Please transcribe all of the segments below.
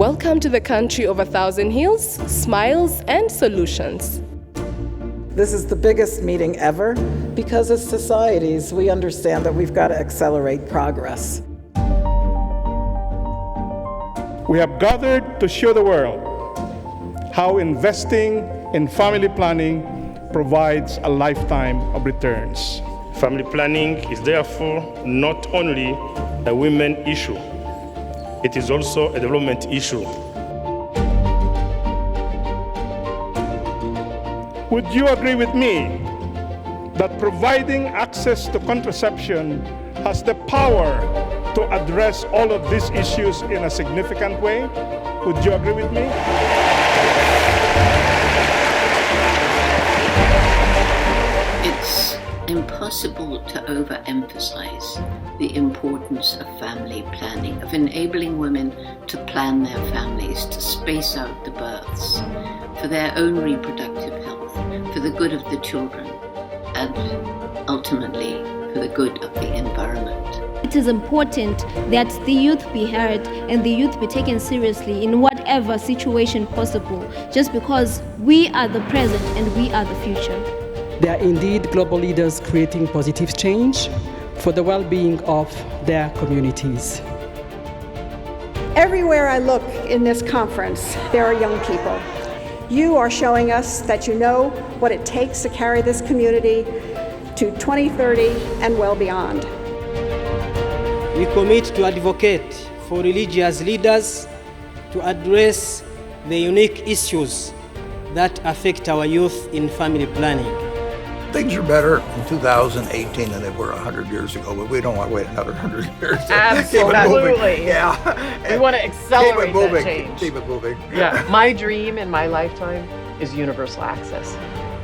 Welcome to the country of 1,000 hills, smiles, and solutions. This is the biggest meeting ever because as societies, we understand that we've got to accelerate progress. We have gathered to show the world how investing in family planning provides a lifetime of returns. Family planning is therefore not only a women issue, it is also a development issue. Would you agree with me that providing access to contraception has the power to address all of these issues in a significant way? Would you agree with me? It's impossible to overemphasize the importance of family planning, of enabling women to plan their families, to space out the births for their own reproductive health, for the good of the children, and ultimately for the good of the environment. It is important that the youth be heard and the youth be taken seriously in whatever situation possible, just because we are the present and we are the future. They are indeed global leaders creating positive change for the well-being of their communities. Everywhere I look in this conference, there are young people. You are showing us that you know what it takes to carry this community to 2030 and well beyond. We commit to advocate for religious leaders to address the unique issues that affect our youth in family planning. Things are better in 2018 than they were 100 years ago, but we don't want to wait another 100 years. Absolutely. Yeah. We want to accelerate that change. Keep it moving. Yeah. My dream in my lifetime is universal access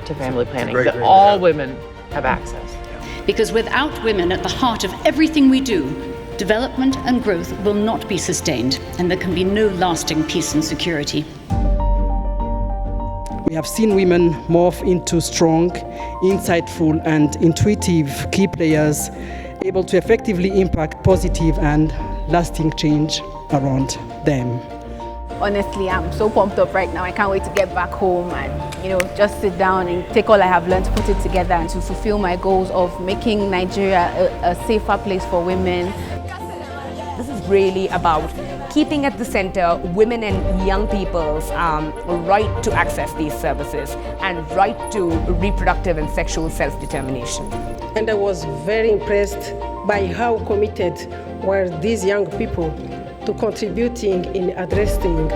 to family planning, great that dream, all women have access. Because without women at the heart of everything we do, development and growth will not be sustained, and there can be no lasting peace and security. We have seen women morph into strong, insightful, and intuitive key players able to effectively impact positive and lasting change around them. Honestly, I'm so pumped up right now. I can't wait to get back home and, just sit down and take all I have learned, put it together, and to fulfill my goals of making Nigeria a safer place for women. This is really about keeping at the center women and young people's right to access these services and right to reproductive and sexual self-determination. And I was very impressed by how committed were these young people to contributing in addressing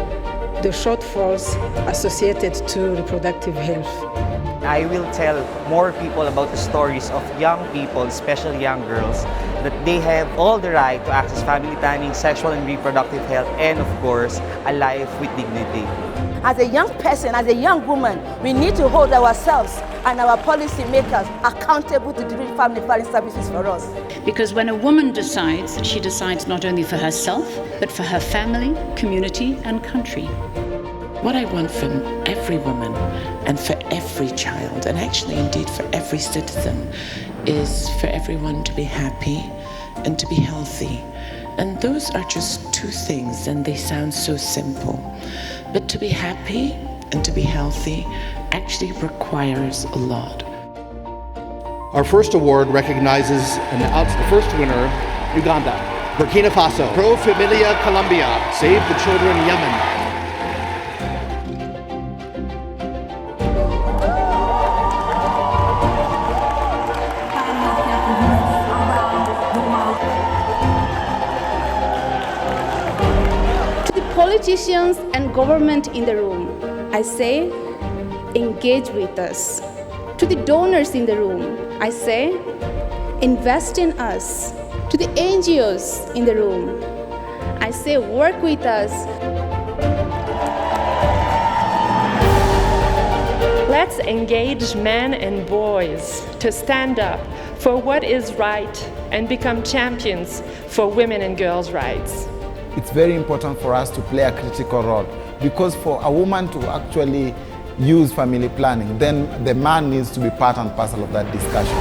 the shortfalls associated to reproductive health. I will tell more people about the stories of young people, especially young girls, that they have all the right to access family planning, sexual and reproductive health, and of course, a life with dignity. As a young person, as a young woman, we need to hold ourselves and our policy makers accountable to deliver family planning services for us. Because when a woman decides, she decides not only for herself, but for her family, community, and country. What I want from every woman and for every child, and actually indeed for every citizen, is for everyone to be happy and to be healthy. And those are just two things, and they sound so simple. But to be happy and to be healthy actually requires a lot. Our first award recognizes the first winner, Uganda. Burkina Faso, Pro Familia Colombia, Save the Children Yemen. Politicians and government in the room, I say, engage with us. To the donors in the room, I say, invest in us. To the NGOs in the room, I say, work with us. Let's engage men and boys to stand up for what is right and become champions for women and girls' rights. It's very important for us to play a critical role, because for a woman to actually use family planning, then the man needs to be part and parcel of that discussion.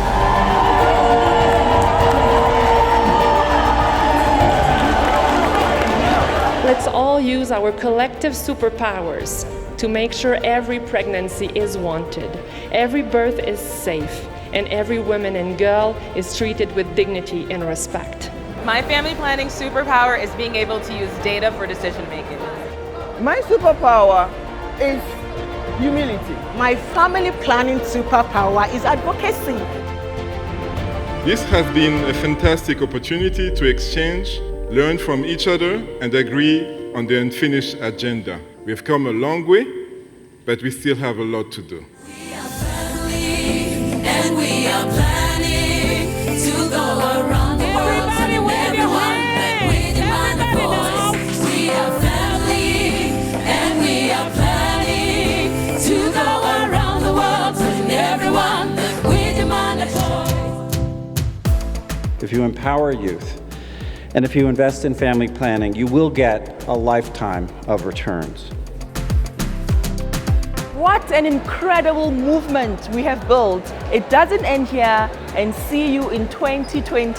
Let's all use our collective superpowers to make sure every pregnancy is wanted, every birth is safe, and every woman and girl is treated with dignity and respect. My family planning superpower is being able to use data for decision making. My superpower is humility. My family planning superpower is advocacy. This has been a fantastic opportunity to exchange, learn from each other, and agree on the unfinished agenda. We've come a long way, but we still have a lot to do. And we are planning to go around the world, telling everyone that we demand a voice. We are family, and we are planning to go around the world, telling everyone that we demand a voice. If you empower youth, and if you invest in family planning, you will get a lifetime of returns. What an incredible movement we have built. It doesn't end here, and see you in 2020.